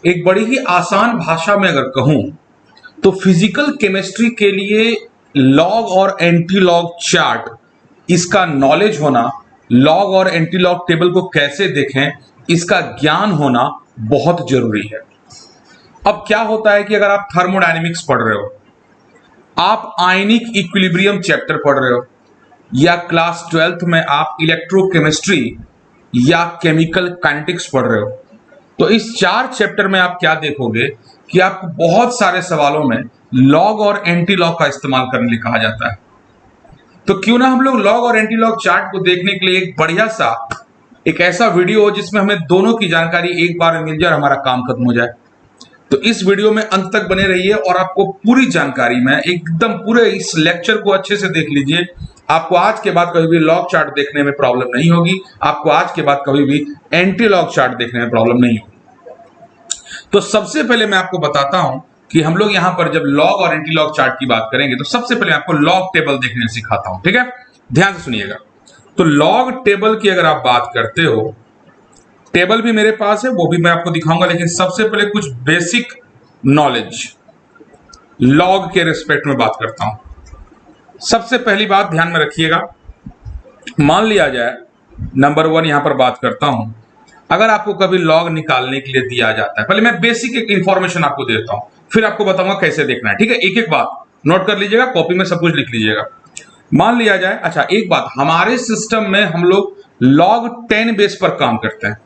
एक बड़ी ही आसान भाषा में अगर कहूं तो फिजिकल केमिस्ट्री के लिए लॉग और एंटी लॉग चार्ट, इसका नॉलेज होना, लॉग और एंटी लॉग टेबल को कैसे देखें, इसका ज्ञान होना बहुत जरूरी है। अब क्या होता है कि अगर आप थर्मोडायनेमिक्स पढ़ रहे हो, आप आयनिक इक्विलिब्रियम चैप्टर पढ़ रहे हो, या क्लास 12th में आप इलेक्ट्रोकेमिस्ट्री या केमिकल काइनेटिक्स पढ़ रहे हो, तो इस 4 चैप्टर में आप क्या देखोगे कि आपको बहुत सारे सवालों में लॉग और एंटी लॉग का इस्तेमाल करने लिए कहा जाता है। तो क्यों ना हम लोग लॉग और एंटी लॉग चार्ट को देखने के लिए एक बढ़िया सा एक ऐसा वीडियो हो जिसमें हमें दोनों की जानकारी एक बार में मिल जाए और हमारा काम खत्म हो जाए। तो इस वीडियो में अंत तक बने रहिए और आपको पूरी जानकारी में एकदम पूरे इस लेक्चर को अच्छे से देख लीजिए। आपको आज के बाद कभी भी लॉग चार्ट देखने में प्रॉब्लम नहीं होगी, आपको आज के बाद कभी भी एंटी लॉग चार्ट देखने में प्रॉब्लम नहीं होगी। तो सबसे पहले मैं आपको बताता हूं कि हम लोग यहां पर जब लॉग और एंटी लॉग चार्ट की बात करेंगे तो सबसे पहले आपको लॉग टेबल देखने सिखाता हूं, ठीक है? ध्यान से सुनिएगा। तो लॉग टेबल की अगर आप बात करते हो, टेबल भी मेरे पास है, वो भी मैं आपको दिखाऊंगा, लेकिन सबसे पहले कुछ बेसिक नॉलेज लॉग के रिस्पेक्ट में बात करता हूं। सबसे पहली बात ध्यान में रखिएगा, मान लिया जाए नंबर 1 यहां पर बात करता हूं, अगर आपको कभी लॉग निकालने के लिए दिया जाता है, पहले मैं बेसिक एक इंफॉर्मेशन आपको देता हूं, फिर आपको बताऊंगा कैसे देखना है, ठीक है? एक एक बात नोट कर लीजिएगा, कॉपी में सब कुछ लिख लीजिएगा। मान लिया जाए, अच्छा एक बात, हमारे सिस्टम में हम लोग लॉग 10 बेस पर काम करते हैं।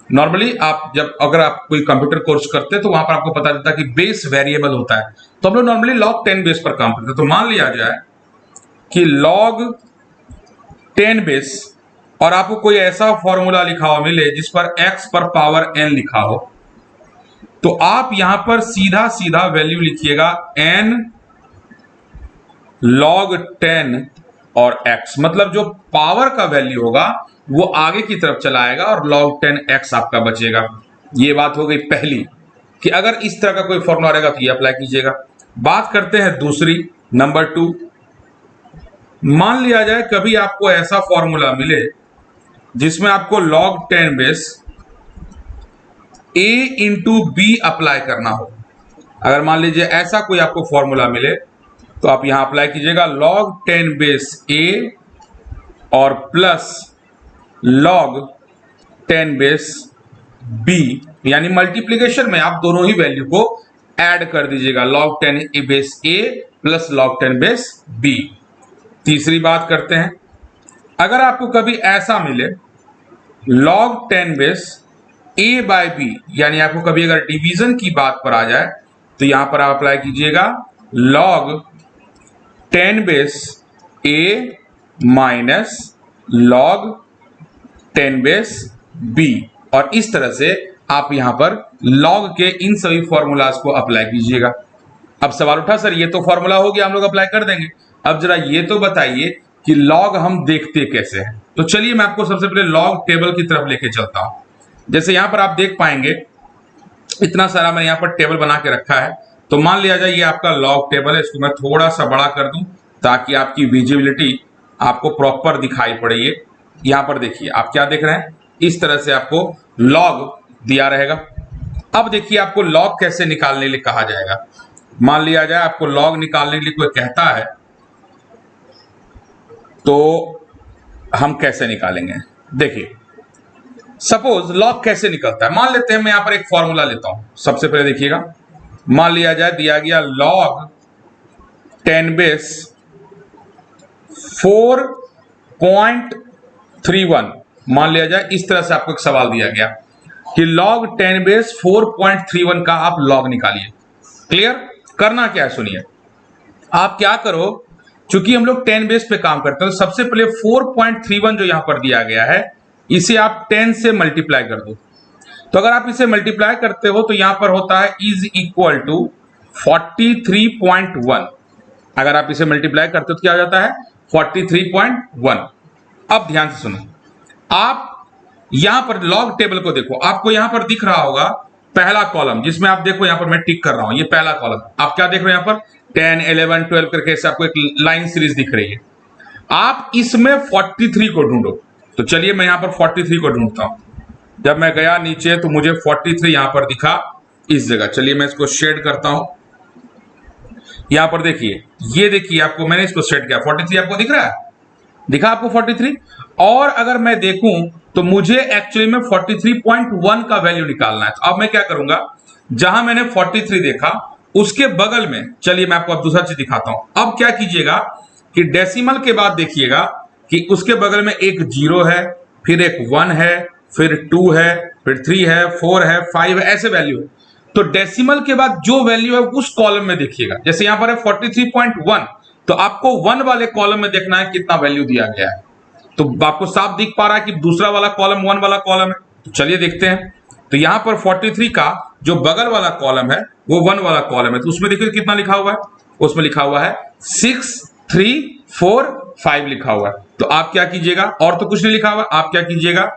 नॉर्मली आप जब अगर आप कोई कंप्यूटर कोर्स करते हैं तो वहां पर आपको पता चलता है कि बेस वेरिएबल होता है, तो हम लोग नॉर्मली लॉग 10 बेस पर काम करते हैं। तो मान लिया जाए कि लॉग 10 बेस और आपको कोई ऐसा फॉर्मूला लिखा हुआ मिले जिस पर x पर पावर n लिखा हो, तो आप यहां पर सीधा सीधा वैल्यू लिखिएगा n log 10 और x, मतलब जो पावर का वैल्यू होगा वो आगे की तरफ चला आएगा और log 10x आपका बचेगा। ये बात हो गई पहली कि अगर इस तरह का कोई फॉर्मूला रहेगा तो ये अप्लाई कीजिएगा। बात करते हैं दूसरी, नंबर 2, मान लिया जाए कभी आपको ऐसा फॉर्मूला मिले जिसमें आपको log 10 base a into B apply करना हो। अगर मान लीजिए ऐसा कोई आपको फॉर्मूला मिले तो आप यहां अप्लाई कीजिएगा log 10 बेस a और प्लस log 10 बेस b, यानी मल्टीप्लीकेशन में आप दोनों ही वैल्यू को ऐड कर दीजिएगा, log 10 base a plus log 10 base b। तीसरी बात करते हैं, अगर आपको कभी ऐसा मिले log 10 base a by b, यानी आपको कभी अगर डिवीजन की बात पर आ जाए तो यहां पर आप अप्लाई कीजिएगा log 10 base a minus log 10 base b, और इस तरह से आप यहां पर log के इन सभी फॉर्मूलाज को अप्लाई कीजिएगा। अब सवाल उठा, सर ये तो फॉर्मूला हो गया, हम लोग अप्लाई कर देंगे, अब जरा ये तो बताइए कि लॉग हम देखते कैसे हैं। तो चलिए मैं आपको सबसे पहले लॉग टेबल की तरफ लेके चलता हूं। जैसे यहां पर आप देख पाएंगे इतना सारा मैं यहां पर टेबल बना के रखा है। तो मान लिया जाए ये आपका लॉग टेबल है, इसको मैं थोड़ा सा बड़ा कर दूं ताकि आपकी विजिबिलिटी आपको प्रॉपर दिखाई पड़े। ये यहां पर देखिए, आप क्या देख रहे हैं, इस तरह से आपको लॉग दिया रहेगा। अब देखिए आपको लॉग कैसे निकालने के लिए कहा जाएगा। मान लिया जाए आपको लॉग निकालने के लिए कोई कहता है तो हम कैसे निकालेंगे। देखिए सपोज लॉग कैसे निकलता है, मान लेते हैं मैं यहां पर एक फॉर्मूला लेता हूं। सबसे पहले देखिएगा, मान लिया जाए दिया गया log 10 बेस 4.31, मान लिया जाए इस तरह से आपको एक सवाल दिया गया कि log 10 बेस 4.31 का आप लॉग निकालिए। क्लियर? करना क्या है सुनिए, आप क्या करो, चूंकि हम लोग 10 बेस पे काम करते हैं तो सबसे पहले 4.31 जो यहां पर दिया गया है इसे आप 10 से मल्टीप्लाई कर दो। तो अगर आप इसे मल्टीप्लाई करते हो तो यहां पर होता है इज इक्वल टू 43.1। अगर आप इसे मल्टीप्लाई करते हो तो क्या हो जाता है 43.1। अब ध्यान से सुनो, आप यहां पर लॉग टेबल को देखो, आपको यहां पर दिख रहा होगा पहला कॉलम, जिसमें आप देखो यहां पर मैं टिक कर रहा हूं, ये पहला कॉलम। आप क्या देख रहे हो यहां पर 10, 11, 12 करके ऐसे आपको एक लाइन सीरीज दिख रही है। आप इसमें 43 को ढूंढो। तो चलिए मैं यहां पर 43 को ढूंढता हूं। जब मैं गया नीचे तो मुझे 43 यहां पर दिखा, इस जगह। चलिए मैं इसको शेड करता हूं। यहां पर देखिए, ये देखिए आपको मैंने इसको शेड किया, 43 आपको दिख रहा है, दिखा आपको 43। और अगर मैं देखूं तो मुझे एक्चुअली में 43.1 का वैल्यू निकालना है। तो अब मैं क्या करूंगा, जहां मैंने 43 देखा उसके बगल में, चलिए मैं आपको अब दूसरा चीज दिखाता हूं। अब क्या कीजिएगा कि डेसिमल के बाद देखिएगा कि उसके बगल में एक 0 है, फिर एक 1 है, फिर 2 है, फिर 3 है, 4 है, 5 है, ऐसे वैल्यू है। तो डेसिमल के बाद जो वैल्यू है उस कॉलम में देखिएगा। जैसे यहां पर है 43.1, तो आपको 1 वाले कॉलम में देखना है कितना वैल्यू दिया गया है। तो आपको साफ दिख पा रहा है कि दूसरा वाला कॉलम 1 वाला कॉलम है। तो चलिए देखते हैं। तो यहां पर 43 का जो बगल वाला कॉलम है वो 1 वाला कॉलम है। तो उसमें देखिए कितना लिखा हुआ है, उसमें लिखा हुआ है 6 3 4 5 लिखा हुआ है। तो आप क्या कीजिएगा, और तो कुछ नहीं लिखा हुआ, आप क्या कीजिएगा,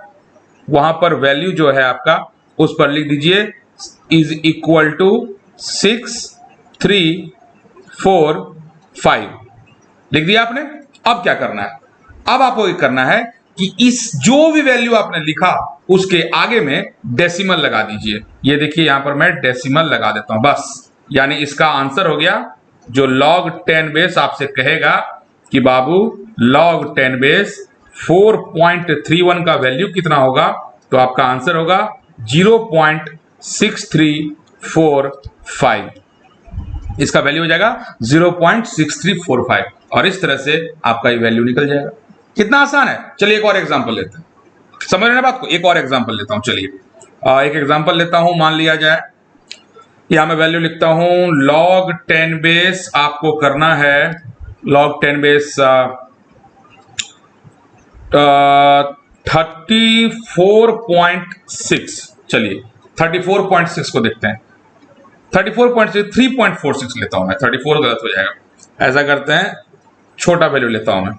वहां पर वैल्यू जो है आपका उस पर लिख दीजिए इज इक्वल टू 6 3 4 5 लिख दिया आपने। अब क्या करना है, अब आपको ये करना है कि इस जो भी वैल्यू आपने लिखा उसके आगे में डेसिमल लगा दीजिए। ये देखिए यहां पर मैं डेसिमल लगा देता हूं बस, यानी इसका आंसर हो गया जो log 10 बेस आपसे कहेगा कि बाबू log 10 बेस 4.31 का वैल्यू कितना होगा, तो आपका आंसर होगा 0.6345। इसका वैल्यू हो जाएगा 0.6345 और इस तरह से आपका ये वैल्यू निकल जाएगा। कितना आसान है। चलिए एक और एग्जांपल लेते हैं, समझ रहे हैं बात को। एक और एग्जांपल लेता हूं। चलिए एक एग्जांपल लेता हूं। मान लिया जाए यहां मैं वैल्यू लिखता हूं log 10 बेस, आपको करना है log 10 बेस 34.6। चलिए 34.6 को देखते हैं। 34.6 3.46 लेता हूं मैं, 34 गलत हो जाएगा। ऐसा करते हैं, छोटा वैल्यू लेता हूं मैं,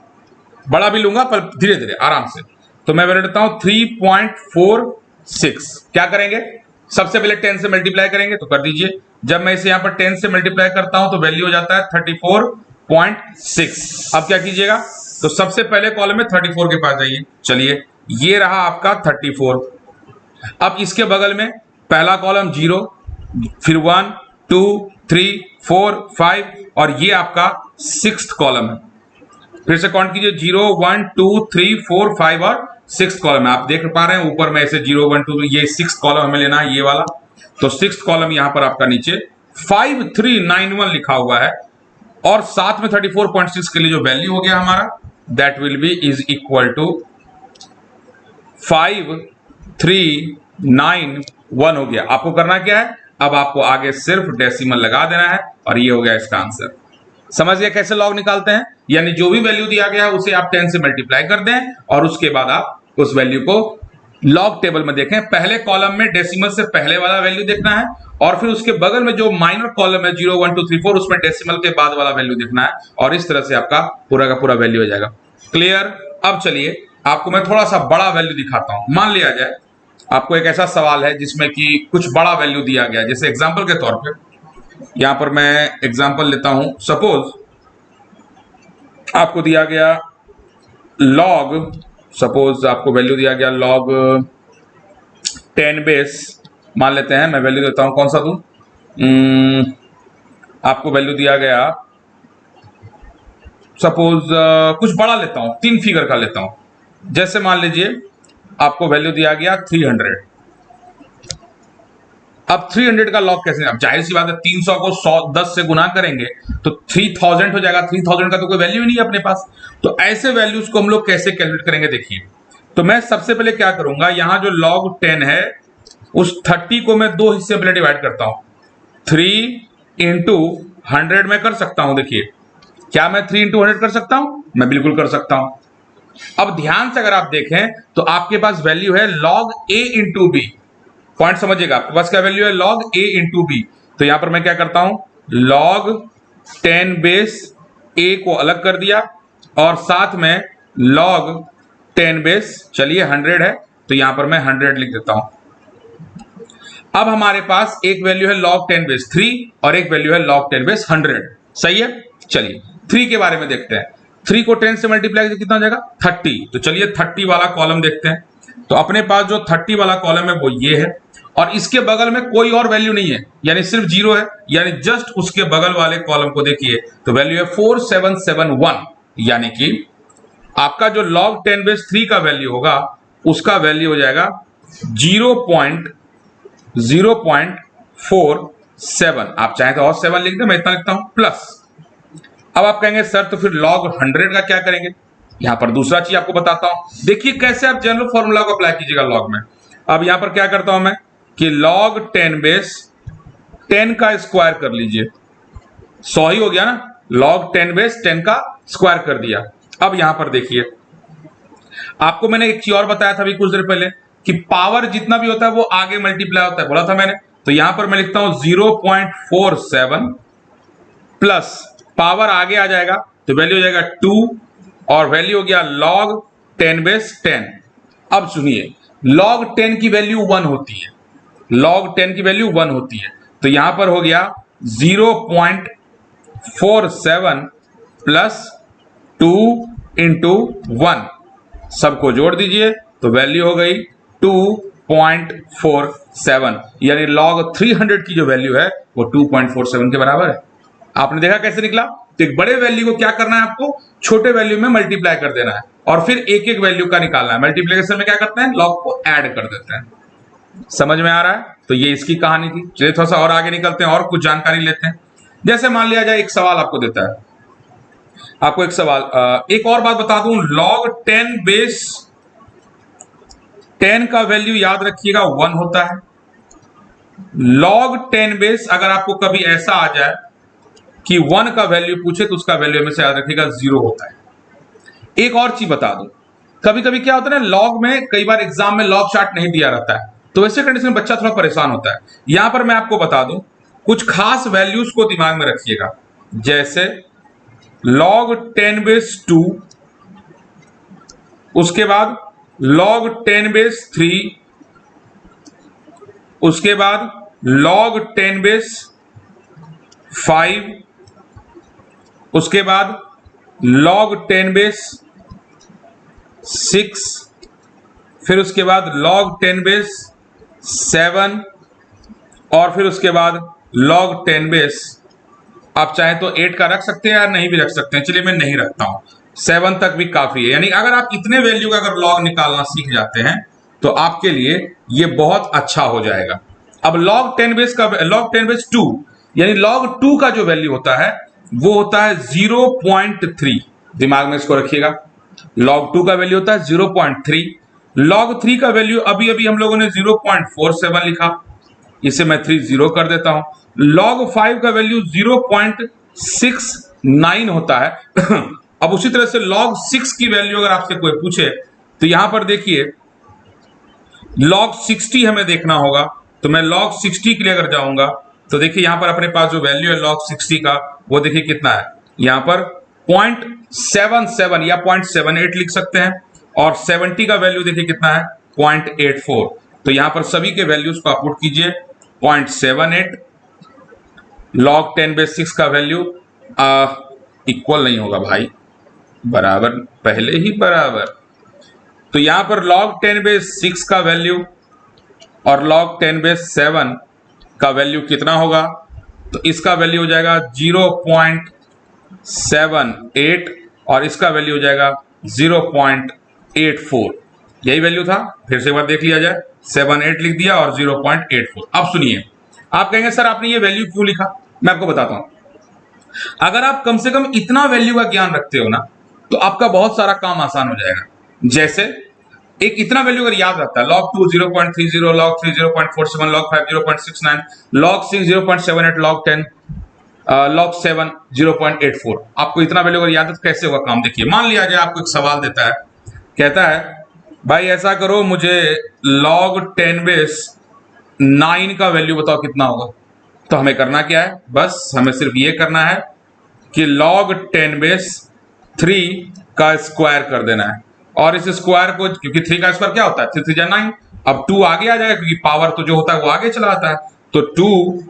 बड़ा भी लूंगा पर धीरे धीरे आराम से। तो मैं वैल्यू लेता हूं 3.46। क्या करेंगे, सबसे पहले 10 से मल्टीप्लाई करेंगे, तो कर दीजिए। जब मैं इसे यहां पर 10 से मल्टीप्लाई करता हूं तो वैल्यू हो जाता है 34.6। अब क्या कीजिएगा, तो सबसे पहले कॉलम में 34 के पास जाइए। चलिए ये रहा आपका 34। अब इसके बगल में पहला कॉलम 0, फिर 1 2 3 4 5 और ये आपका 6th कॉलम है। फिर से काउंट कीजिए, 0 1 2 3 4 5 और 6th कॉलम है। आप देख पा रहे हैं ऊपर में ऐसे 0 1 2, ये 6th कॉलम हमें लेना है, ये वाला। तो 6th कॉलम यहां पर आपका नीचे 5391 लिखा हुआ है और साथ में 34.6 के लिए जो वैल्यू हो गया हमारा, that will be is equal to 5391 हो गया। आपको करना क्या है, अब आपको आगे सिर्फ डेसिमल लगा देना है और ये हो गया इसका आंसर। समझ गया कैसे लॉग निकालते हैं, यानी जो भी वैल्यू दिया गया है उसे आप 10 से मल्टीप्लाई कर दें और उसके बाद आप उस वैल्यू को लॉग टेबल में देखें। पहले कॉलम में डेसिमल से पहले वाला वैल्यू देखना है और फिर उसके बगल में जो माइनर कॉलम है 0 1 2 3 4 उसमें डेसिमल के बाद वाला वैल्यू देखना है और इस तरह से आपका पूरा का पूरा वैल्यू हो जाएगा। क्लियर। अब चलिए आपको मैं थोड़ा सा बड़ा वैल्यू दिखाता हूं। मान लिया जाए आपको एक ऐसा सवाल है जिसमें कि कुछ बड़ा वैल्यू दिया गया है। जैसे एग्जांपल के तौर पे यहां पर मैं एग्जांपल लेता हूं। सपोज आपको दिया गया log, सपोज आपको वैल्यू दिया गया log 10 बेस, मान लेते हैं। मैं वैल्यू देता हूं, कौन सा दूं, आपको वैल्यू दिया गया सपोज कुछ बड़ा लेता हूं, 3 फिगर का लेता हूं। जैसे मान लीजिए आपको वैल्यू दिया गया 300। अब 300 का लॉग कैसे, अब जाहिर सी बात है 300 को 10 से गुना करेंगे तो 3000 हो जाएगा। 3000 का तो कोई वैल्यू ही नहीं है अपने पास। तो ऐसे वैल्यूज को हम लोग कैसे कैलकुलेट करेंगे, देखिए। तो मैं सबसे पहले क्या करूंगा, यहां जो log 10 है उस 30 को मैं 2 हिस्से में डिवाइड करता हूं। 3 इंटू 100 में कर सकता हूं। देखिए क्या मैं 3 इंटू 100 कर सकता हूं, मैं बिल्कुल कर सकता हूं। अब ध्यान से अगर आप देखें तो आपके पास वैल्यू है log a into B. Point समझिएगा, आपके पास क्या वैल्यू है, log a इंटू बी। तो यहां पर मैं क्या करता हूं, log 10 बेस a को अलग कर दिया और साथ में log 10 बेस, चलिए 100 है तो यहां पर मैं 100 लिख देता हूं। अब हमारे पास एक वैल्यू है log 10 बेस 3 और एक वैल्यू है log 10 बेस 100। सही है। चलिए 3 के बारे में देखते हैं। 3 को 10 से मल्टीप्लाई कितना हो जाएगा, 30। तो चलिए 30 वाला कॉलम देखते हैं। तो अपने पास जो 30 वाला कॉलम है वो ये है, और इसके बगल में कोई और वैल्यू नहीं है, यानी सिर्फ 0 है, यानी जस्ट उसके बगल वाले कॉलम को देखिए तो वैल्यू है 4771, यानी कि आपका जो log 10 बेस 3 का वैल्यू होगा उसका वैल्यू हो जाएगा 0.047। आप चाहें तो और 7 लिख दें, मैं इतना लिखता हूं प्लस। अब आप कहेंगे सर तो फिर log 100 का क्या करेंगे? यहां पर दूसरा चीज आपको बताता हूं, देखिए कैसे आप जनरल फॉर्मूला को अप्लाई कीजिएगा log में। अब यहां पर क्या करता हूं मैं कि log 10 बेस 10 का स्क्वायर कर लीजिए, 100 ही हो गया ना, log 10 बेस 10 का स्क्वायर कर दिया। अब यहां पर देखिए आपको मैंने एक चीज और बताया था अभी कुछ देर पहले कि पावर जितना भी होता है वो आगे मल्टीप्लाई होता है, बोला था मैंने। तो यहां पर मैं लिखता हूं 0.47 प्लस पावर आगे आ जाएगा तो वैल्यू हो जाएगा 2 और वैल्यू हो गया log 10 बेस 10। अब सुनिए log 10 की वैल्यू 1 होती है, log 10 की वैल्यू 1 होती है, तो यहां पर हो गया 0.47 प्लस 2 इंटू 1, सबको जोड़ दीजिए तो वैल्यू हो गई 2.47, यानी log 300 की जो वैल्यू है वो 2.47 के बराबर है। आपने देखा कैसे निकला? तो एक बड़े वैल्यू को क्या करना है, आपको छोटे वैल्यू में मल्टीप्लाई कर देना है और फिर एक एक वैल्यू का निकालना है। मल्टीप्लिकेशन में क्या करते हैं, log को ऐड कर देते हैं। समझ में आ रहा है? तो ये इसकी कहानी थी। चलिए थोड़ा सा और आगे निकलते हैं और कुछ जानकारी लेते हैं। जैसे मान लिया जाए एक सवाल आपको देता है, आपको एक सवाल एक और बात बता दूं, log 10 बेस 10 का वैल्यू याद रखिएगा 1 होता है। log 10 बेस अगर आपको कभी ऐसा आ जाए कि 1 का वैल्यू पूछे तो उसका वैल्यू हमेशा याद रखिएगा 0 होता है। एक और चीज बता दूं, कभी कभी क्या होता है ना, log में कई बार एग्जाम में log चार्ट नहीं दिया रहता है, तो वैसे कंडीशन में बच्चा थोड़ा परेशान होता है। यहां पर मैं आपको बता दूं कुछ खास वैल्यूज को दिमाग में रखिएगा, जैसे log 10 बेस 2, उसके बाद log 10 बेस 3, उसके बाद log 10 बेस 5, उसके बाद log 10 बेस 6, फिर उसके बाद log 10 बेस 7 और फिर उसके बाद log 10 बेस, आप चाहे तो 8 का रख सकते हैं या नहीं भी रख सकते हैं, चलिए मैं नहीं रखता हूं, 7 तक भी काफी है। यानी अगर आप इतने वैल्यू का अगर log निकालना सीख जाते हैं तो आपके लिए ये बहुत अच्छा हो जाएगा। अब log 10 बेस का log 10 बेस 2, यानी log 2 का जो वैल्यू होता है वो होता है 0.3, दिमाग में इसको रखिएगा। log 2 का वैल्यू होता है 0.3, log 3 का वैल्यू अभी अभी हम लोगों ने 0.47 लिखा, इसे मैं 30 कर देता हूं। log 5 का वैल्यू 0.69 होता है। अब उसी तरह से log 6 की वैल्यू अगर आपसे कोई पूछे तो यहां पर देखिए log 60 हमें देखना होगा, तो मैं log 60 के लिए अगर जाऊंगा तो देखिए यहां पर अपने पास जो वैल्यू है log 60 का वो देखिए कितना है, यहां पर 0.77 या 0.78 लिख सकते हैं, और 70 का वैल्यू देखिए कितना है 0.84। तो यहां पर सभी के वैल्यूज को पुट कीजिए, 0.78 log 10 बेस 6 का वैल्यू इक्वल नहीं होगा भाई, बराबर पहले ही बराबर, तो यहां पर log 10 बेस 6 का वैल्यू और log 10 बेस 7 का वैल्यू कितना होगा, तो इसका वैल्यू हो जाएगा 0.78 और इसका वैल्यू हो जाएगा 0.84। यही वैल्यू था, फिर से एक बार देख लिया जाए, 78 लिख दिया और 0.84। अब सुनिए, आप कहेंगे सर आपने ये वैल्यू क्यों लिखा, मैं आपको बताता हूं। अगर आप कम से कम इतना वैल्यू का ज्ञान रखते हो ना तो आपका बहुत सारा काम आसान हो जाएगा। जैसे एक इतना वैल्यू अगर याद रखता है, log 2 0.30, log 3 0.47, log 5 0.69, log 6 0.78, log 10 log 7 0.84, आपको इतना वैल्यू अगर याद है तो कैसे होगा काम, देखिए मान लिया जाए आपको एक सवाल देता है, कहता है भाई ऐसा करो मुझे log 10 बेस 9 का वैल्यू बताओ कितना होगा। तो हमें करना क्या है, बस हमें सिर्फ ये करना है कि log 10 बेस 3 का स्क्वायर कर देना है, और इस स्क्वायर को, क्योंकि 3 का स्क्वायर क्या होता है 3 3 जा 9, अब 2 आगे आ जाएगा क्योंकि पावर तो जो होता है वो आगे चला आता है, तो 2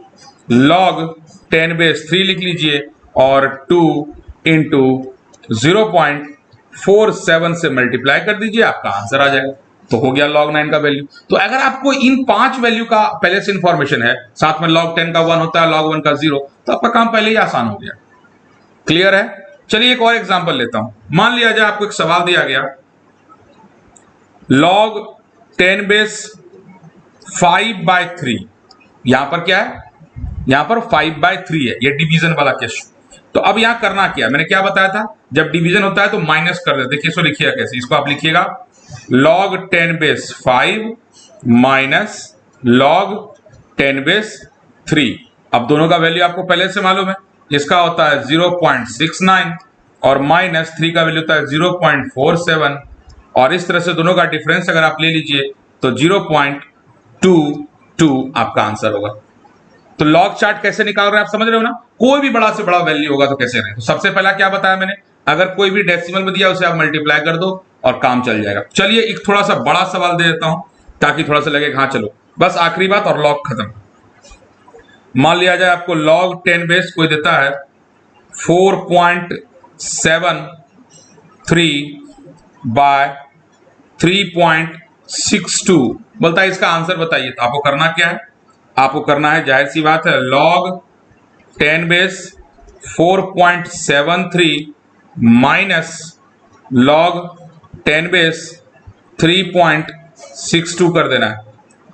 log 10 बेस 3 लिख लीजिए और 2 इंटू 0.47 से मल्टीप्लाई कर दीजिए, आपका आंसर आ जाएगा। तो हो गया log 9 का वैल्यू। तो अगर आपको इन 5 वैल्यू का पहले से इंफॉर्मेशन है, साथ में log 10 का 1 होता है, log 1 का 0, तो आपका काम पहले ही आसान हो गया। क्लियर है? चलिए एक और एग्जांपल लेता हूं। मान लिया जाए आपको एक सवाल दिया गया, log 10 बेस 5/3। यहां पर क्या है? यहां पर 5/3 है, ये डिवीजन वाला केस। तो अब यहां करना क्या है, मैंने क्या बताया था, जब डिवीजन होता है तो माइनस कर देते। देखिए इसको लिखिएगा कैसे, इसको आप लिखिएगा log 10 base 5 minus log 10 base 3। अब दोनों का वैल्यू आपको पहले से मालूम है, इसका होता है 0.69 और माइनस 3 का वैल्यू होता है 0.47, और इस तरह से दोनों का डिफरेंस अगर आप ले लीजिए तो 0.22 आपका आंसर होगा। तो लॉग चार्ट कैसे निकाल रहे हैं आप समझ रहे हो ना, कोई भी बड़ा से बड़ा वैल्यू होगा तो कैसे रहे। तो सबसे पहला क्या बताया मैंने, अगर कोई भी डेसिमल में दिया उसे आप मल्टीप्लाई कर दो और काम चल जाएगा। चलिए एक थोड़ा सा बड़ा सवाल दे देता हूं ताकि थोड़ा सा लगे हाँ चलो बस आखिरी बात और लॉग खत्म। मान लिया जाए आपको log 10 बेस कोई देता है 4.73/3.62, बोलता है इसका आंसर बताइए। तो आपको करना क्या है, आपको करना है जाहिर सी बात है log 10 base 4.73 minus log 10 base 3.62 कर देना है।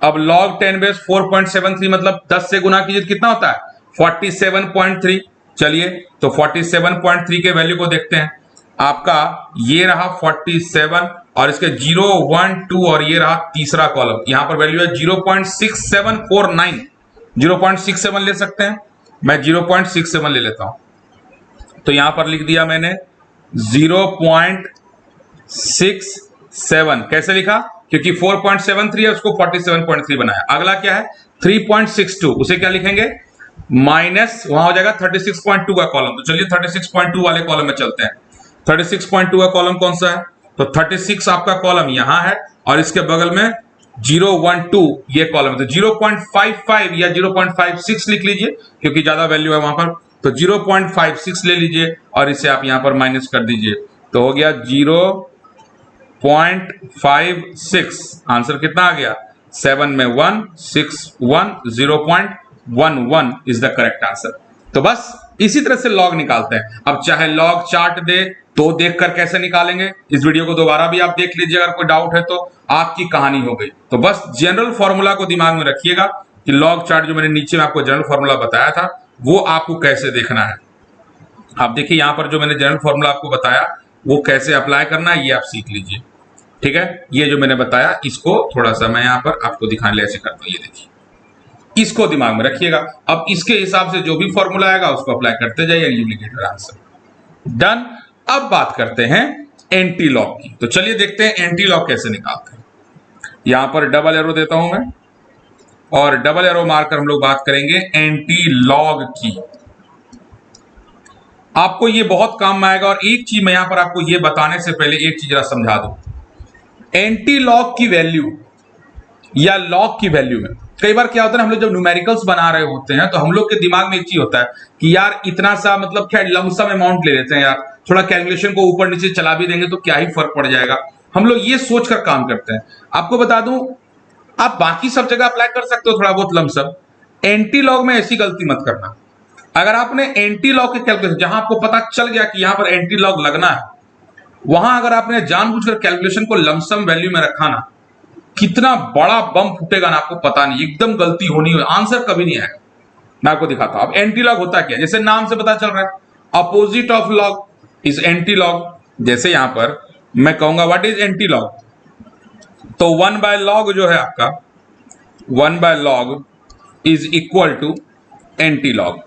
अब log 10 बेस 4.73 मतलब 10 से गुना कीजिए कितना होता है 47.3। चलिए तो 47.3 के वैल्यू को देखते हैं, आपका ये रहा 47 और इसके 0, 1, 2 और ये रहा तीसरा कॉलम, यहां पर वैल्यू है 0.6749। 0.67 ले सकते हैं, मैं 0.67 ले लेता हूं। तो यहां पर लिख दिया मैंने 0.67। कैसे लिखा, क्योंकि 4.73 है उसको 47.3 बनाया। अगला क्या है 3.62, उसे क्या लिखेंगे माइनस, वहां हो जाएगा 36.2 का कॉलम। तो चलिए 36.2 वाले कॉलम में चलते हैं। 36.2 का कॉलम कौन सा है, तो 36 आपका कॉलम यहां है और इसके बगल में 0, 1, 2 ये कॉलम है। तो 0.55 या 0.56 लिख लीजिए क्योंकि ज्यादा वैल्यू है वहां पर। तो 0.56 ले लीजिए और इसे आप यहां पर माइनस कर दीजिए, तो हो गया 0.56। आंसर कितना आ गया 7 में 1, 6, 1, 0.11 इज द करेक्ट आंसर। तो बस इसी तरह से लॉग निकालते हैं। अब चाहे लॉग चार्ट दे तो देखकर कैसे निकालेंगे, इस वीडियो को दोबारा भी आप देख लीजिए, अगर कोई डाउट है तो आपकी कहानी हो गई। तो बस जनरल फॉर्मूला को दिमाग में रखिएगा कि लॉग चार्ट जो मैंने नीचे में आपको जनरल फॉर्मूला बताया था वो आपको कैसे देखना है। आप देखिए यहां पर जो मैंने जनरल फॉर्मूला आपको बताया वो कैसे अप्लाई करना है ये आप सीख लीजिए, ठीक है। ये जो मैंने बताया इसको थोड़ा सा मैं यहां पर आपको दिखाने लिए ऐसे करता हूं, ये देखिए इसको दिमाग में रखिएगा। अब इसके हिसाब से जो भी फॉर्मूला आएगा उसको अप्लाई करते जाइए, you will get your answer. Done. अब बात करते हैं एंटी लॉग की। तो चलिए देखते हैं एंटी लॉग कैसे निकालते हैं। यहां पर डबल एरो देता हूं मैं और डबल एरो मारकर हम लोग बात करेंगे एंटी लॉग की। आपको ये बहुत काम में आएगा। और एक चीज मैं यहां पर आपको ये बताने से पहले एक चीज जरा समझा दूं, एंटी लॉग की वैल्यू या लॉग की वैल्यू में कई बार क्या होता है, हम लोग जब न्यूमेरिकल्स बना रहे होते हैं तो हम लोग के दिमाग में एक चीज होता है कि यार इतना सा मतलब क्या लमसम अमाउंट ले लेते हैं, यार थोड़ा कैलकुलेशन को ऊपर नीचे चला भी देंगे तो क्या ही फर्क पड़ जाएगा। हम लोग ये सोचकर काम करते हैं। आपको बता दूं आप बाकी सब जगह अप्लाई कर सकते हो थोड़ा बहुत लमसम, एंटी लॉग में ऐसी गलती मत करना। अगर आपने एंटी लॉग के कैलकुलेशन जहां आपको पता चल गया कि यहां पर एंटी लॉग लगना है, वहां अगर आपने जानबूझकर कैलकुलेशन को लमसम वैल्यू में रखा ना, कितना बड़ा बम फूटेगा ना आपको पता नहीं, एकदम गलती होनी हो, आंसर कभी नहीं आएगा। मैं आपको दिखाता हूं। अब एंटी लॉग होता क्या है, जैसे नाम से पता चल रहा है opposite of log is anti log. जैसे यहां पर मैं कहूंगा व्हाट इज एंटी लॉग, तो 1/log जो है आपका 1/log is equal to antilog.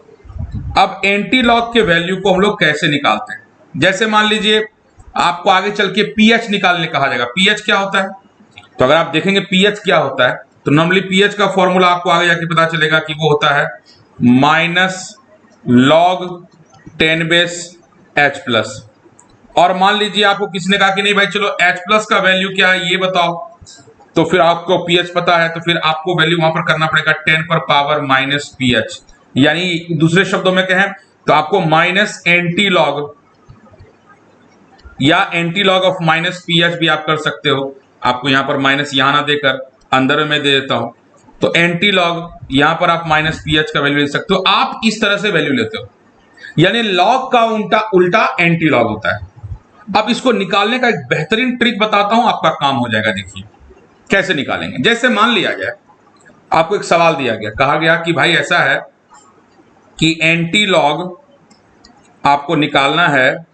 अब एंटी लॉग के वैल्यू को हम लोग कैसे निकालते हैं, जैसे मान लीजिए आपको आगे चल के पीएच निकालने कहा जाएगा। पीएच क्या होता है, तो अगर आप देखेंगे पीएच क्या होता है तो नॉर्मली पीएच का फॉर्मूला आपको आगे जाके पता चलेगा कि वो होता है -log 10 बेस H+। और मान लीजिए आपको किसी ने कहा कि नहीं भाई चलो H+ का वैल्यू क्या है ये बताओ, तो फिर आपको पीएच पता है तो फिर आपको वैल्यू वहां पर करना पड़ेगा 10 पर पावर -pH, यानी दूसरे शब्दों में कहें तो आपको माइनस एंटी लॉग या एंटी लॉग ऑफ -pH भी आप कर सकते हो। आपको यहां पर माइनस यहां ना देकर अंदर में मैं दे देता हूं, तो एंटी लॉग यहां पर आप माइनस पी एच का वैल्यू ले सकते हो। आप इस तरह से वैल्यू लेते हो, यानी लॉग का उल्टा उल्टा एंटी लॉग होता है। अब इसको निकालने का एक बेहतरीन ट्रिक बताता हूं, आपका काम हो जाएगा। देखिए कैसे निकालेंगे। जैसे मान लिया गया, आपको एक सवाल दिया गया, कहा गया कि भाई ऐसा है कि एंटी लॉग आपको निकालना है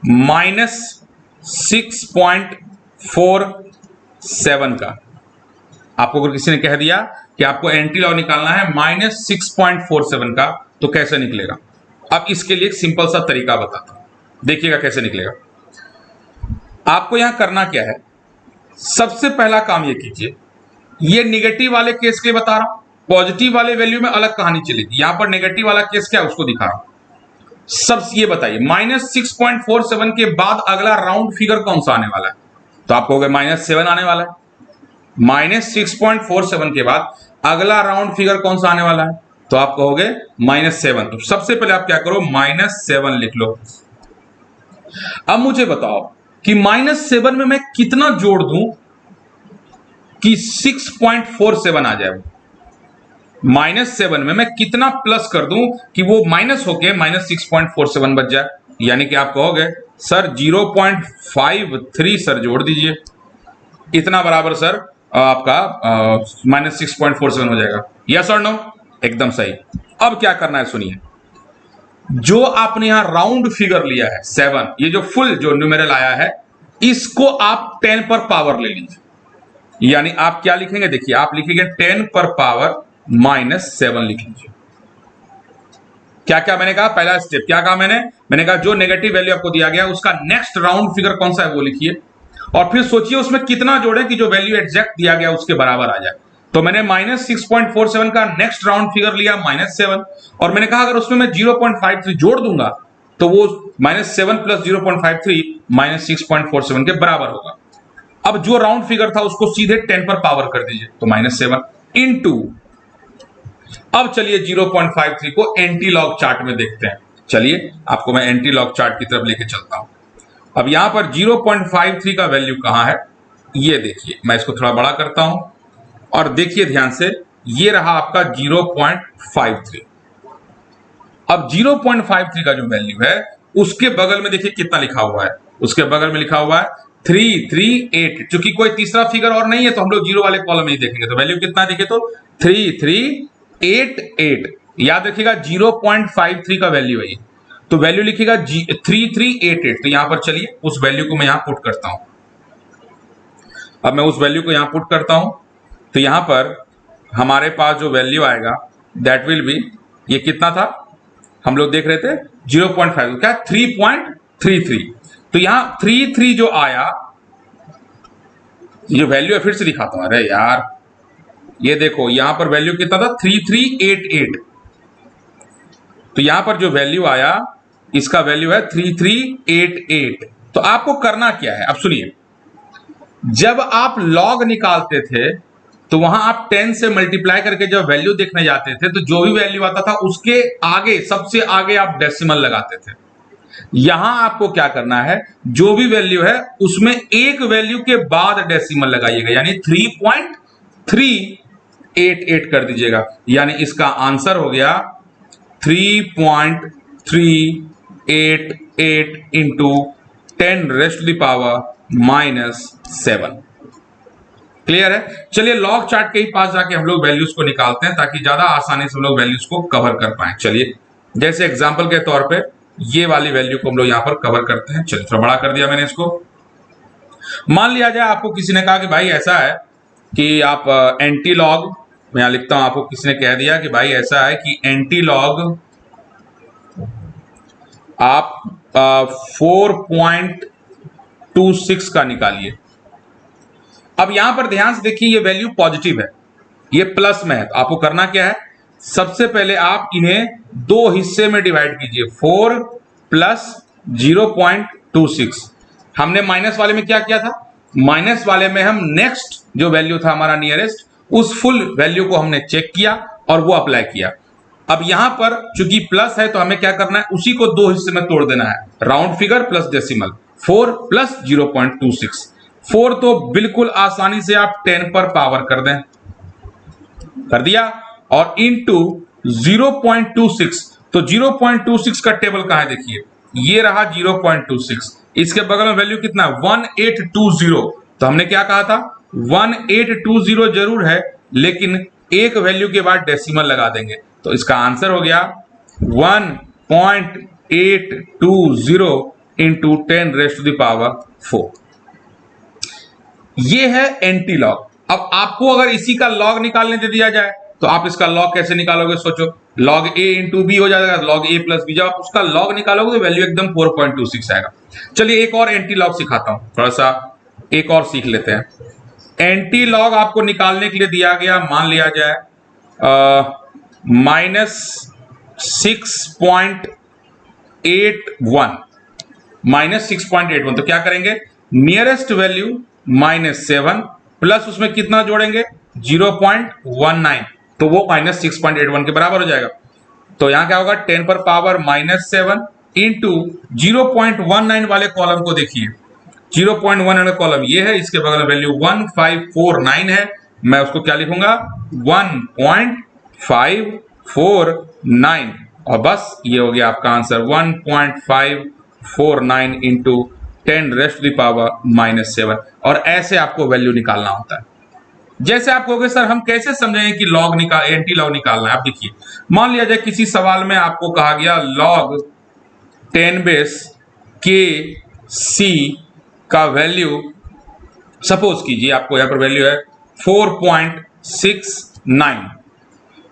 -6.47 का। आपको अगर किसी ने कह दिया कि आपको एंटी लॉग निकालना है -6.47 का, तो कैसे निकलेगा। अब इसके लिए एक सिंपल सा तरीका बताता हूं, देखिएगा कैसे निकलेगा। आपको यहां करना क्या है, सबसे पहला काम ये कीजिए, ये निगेटिव वाले केस के लिए बता रहा हूं, पॉजिटिव वाले वैल्यू में अलग कहानी चलेगी। यहां पर नेगेटिव वाला केस क्या है उसको दिखा रहा हूं। सब ये बताइए, -6.47 के बाद अगला राउंड फिगर कौन सा आने वाला है, तो आप कहोगे -7 आने वाला है। -6.47 के बाद अगला राउंड फिगर कौन सा आने वाला है, तो आप कहोगे -7। तो सबसे पहले आप क्या करो, -7 लिख लो। अब मुझे बताओ कि -7 में मैं कितना जोड़ दूं कि 6.47 आ जाए। -7 में मैं कितना प्लस कर दूं कि वो माइनस होके -6.47 बच जाए। यानी कि आप कहोगे सर 0.53 सर जोड़ दीजिए, इतना बराबर सर आपका -6.47 हो जाएगा। यस और नो, एकदम सही। अब क्या करना है सुनिए, जो आपने यहां राउंड फिगर लिया है 7, ये जो फुल जो न्यूमेरल आया है, इसको आप 10 पर पावर ले लीजिए। यानी आप क्या लिखेंगे, देखिए आप लिखेंगे 10 पर पावर -7 लिख लीजिए। क्या क्या मैंने कहा, पहला स्टेप क्या कहा मैंने कहा जो नेगेटिव वैल्यू आपको दिया गया उसका नेक्स्ट राउंड फिगर कौन सा है वो लिखिए, और फिर सोचिए उसमें कितना जोड़े कि जो वैल्यू एग्जैक्ट दिया गया उसके बराबर आ जाए। तो मैंने -6.47 का नेक्स्ट राउंड फिगर लिया -7, और मैंने कहा अगर उसमें मैं 0.53 जोड़ दूंगा तो वो -7 + 0.53 -6.47 के बराबर होगा। अब जो राउंड फिगर था उसको सीधे 10 पर पावर कर दीजिए, तो -7 इंटू, अब चलिए 0.53 को एंटी लॉग चार्ट में देखते हैं। चलिए आपको मैं एंटी लॉग चार्ट की तरफ लेके चलता हूं। अब यहां पर 0.53 का वैल्यू कहां है, ये देखिए, मैं इसको थोड़ा बड़ा करता हूं और देखिए ध्यान से, ये रहा आपका 0.53। अब 0.53 का जो वैल्यू है उसके बगल में देखिए कितना लिखा हुआ है, उसके बगल में लिखा हुआ है 338। चूंकि कोई तीसरा फिगर और नहीं है तो हम लोग जीरो वाले कॉलम में ही देखेंगे, तो वैल्यू कितना देखिए तो 3388। याद रखिएगा 0.53 का वैल्यू है, तो वैल्यू लिखिएगा 3388। तो यहां पर चलिए उस वैल्यू को मैं यहां पुट करता हूं। अब मैं उस वैल्यू को यहां पुट करता हूं, तो यहां पर हमारे पास जो वैल्यू आएगा दैट विल बी, ये कितना था हम लोग देख रहे थे 0.5, क्या 3.33। तो यहां 33 जो आया, ये वैल्यू है, फिर से दिखाता हूं। अरे यार ये देखो यहां पर वैल्यू कितना था 3388, तो यहां पर जो वैल्यू आया इसका वैल्यू है 3388। तो आपको करना क्या है, अब सुनिए, जब आप लॉग निकालते थे तो वहां आप 10 से मल्टीप्लाई करके जब वैल्यू देखने जाते थे तो जो भी वैल्यू आता था उसके आगे, सबसे आगे आप डेसिमल लगाते थे। यहां आपको क्या करना है, जो भी वैल्यू है उसमें एक वैल्यू के बाद डेसिमल लगाइएगा, यानी 3.388 कर दीजिएगा। यानी इसका आंसर हो गया 3.388 इंटू 10⁻⁻⁷। क्लियर है। चलिए लॉग चार्ट के ही पास जाके हम लोग वैल्यूज को निकालते हैं ताकि ज्यादा आसानी से हम लोग वैल्यूज को कवर कर पाए। चलिए जैसे एग्जांपल के तौर पे ये वाली वैल्यू को हम लोग यहां पर कवर करते हैं। चलिए थोड़ा बड़ा कर दिया मैंने इसको। मान लिया जाए आपको किसी ने कहा कि भाई ऐसा है कि आप एंटी लॉग, मैं यहां लिखता हूं, आपको किसी ने कह दिया कि भाई ऐसा है कि एंटी लॉग आप 4.26 का निकालिए। अब यहां पर ध्यान से देखिए ये वैल्यू पॉजिटिव है, ये प्लस में है, तो आपको करना क्या है, सबसे पहले आप इन्हें दो हिस्से में डिवाइड कीजिए, 4 + 0.26। हमने माइनस वाले में क्या किया था, माइनस वाले में हम नेक्स्ट जो वैल्यू था हमारा नियरेस्ट, उस फुल वैल्यू को हमने चेक किया और वो अप्लाई किया। अब यहां पर चूंकि प्लस है तो हमें क्या करना है, उसी को दो हिस्से में तोड़ देना है, राउंड फिगर प्लस डेसिमल, 4 + 0.26। 4 तो बिल्कुल आसानी से आप 10 पर पावर कर दें, कर दिया, और इंटू 0.26, तो 0.26 का टेबल कहां है देखिए, ये रहा 0.26, इसके बगल में वैल्यू कितना 1820, तो हमने क्या कहा था 1820 जरूर है, लेकिन एक वैल्यू के बाद डेसिमल लगा देंगे, तो इसका आंसर हो गया 1.820 इंटू 10⁴। ये है एंटी लॉग। अब आपको अगर इसी का लॉग निकालने दे दिया जाए तो आप इसका लॉग कैसे निकालोगे, सोचो, लॉग ए इंटू बी हो जाएगा, लॉग ए प्लस बी, जब आप उसका लॉग निकालोगे तो वैल्यू एकदम 4.26 आएगा। चलिए एक और एंटी लॉग सिखाता हूं, थोड़ा सा एक और सीख लेते हैं। एंटी लॉग आपको निकालने के लिए दिया गया, मान लिया जाए -6.81, तो क्या करेंगे, नियरेस्ट वैल्यू -7 प्लस उसमें कितना जोड़ेंगे 0.19, तो वो -6.81 के बराबर हो जाएगा। तो यहां क्या होगा 10 पर पावर -7 इंटू 0.19 वाले कॉलम को देखिए, 0.1 वाला कॉलम ये है, इसके बगल में वैल्यू 1549 है, मैं उसको क्या लिखूंगा 1.549, और बस ये हो गया आपका आंसर 1.549 इंटू 10⁻⁻7। और ऐसे आपको वैल्यू निकालना होता है। जैसे आप कहोगे सर हम कैसे समझेंगे कि लॉग निकाल एंटी लॉग निकालना है, आप देखिए, मान लिया जाए किसी सवाल में आपको कहा गया लॉग 10⁻kc का वैल्यू, सपोज कीजिए आपको यहां पर वैल्यू है 4.69,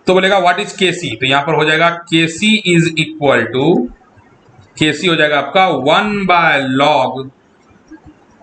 तो बोलेगा व्हाट इज केसी, तो यहां पर हो जाएगा केसी इज इक्वल टू, केसी हो जाएगा आपका 1/log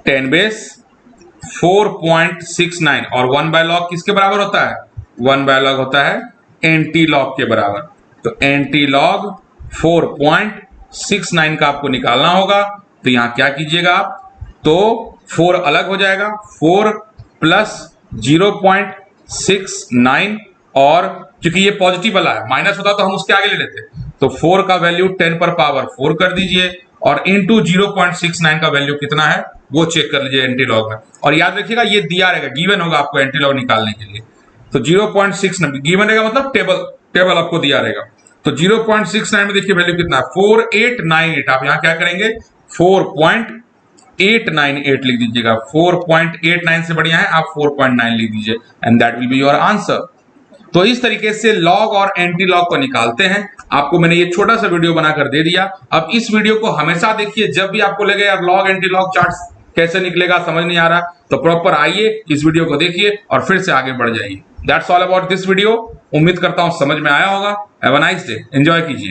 10⁻4.69, और 1/log किसके बराबर होता है, 1/log होता है एंटी लॉग के बराबर। तो एंटी लॉग 4.69 का आपको निकालना होगा, तो यहां क्या कीजिएगा आप, तो 4 अलग हो जाएगा, 4 प्लस 0.69, और क्योंकि ये पॉजिटिव वाला है, माइनस होता तो हम उसके आगे ले लेते, तो 4 का वैल्यू 10 पर पावर 4 कर दीजिए, और इंटू 0.69 का वैल्यू कितना है वो चेक कर लीजिए एंटी लॉग में, और याद रखिएगा ये दिया रहेगा, गिवन होगा आपको एंटी लॉग निकालने के लिए, तो 0.69 गिवन रहेगा, मतलब टेबल आपको दिया रहेगा, तो 0.69 में देखिए वैल्यू कितना है 4898, आप यहां क्या करेंगे 4.898 लिख दीजिएगा, 4.89 से बढ़िया है आप 4.9 लिख दीजिए, and that will be your answer. तो इस तरीके से लॉग और एंटी लॉग को निकालते हैं। आपको मैंने ये छोटा सा वीडियो बनाकर दे दिया। अब इस वीडियो को हमेशा देखिए, जब भी आपको लगे यार लॉग एंटी लॉग चार्ट कैसे निकलेगा समझ नहीं आ रहा, तो प्रॉपर आइए इस वीडियो को देखिए और फिर से आगे बढ़ जाइए। That's all about this video. उम्मीद करता हूं समझ में आया होगा। Have a nice day, enjoy कीजिए।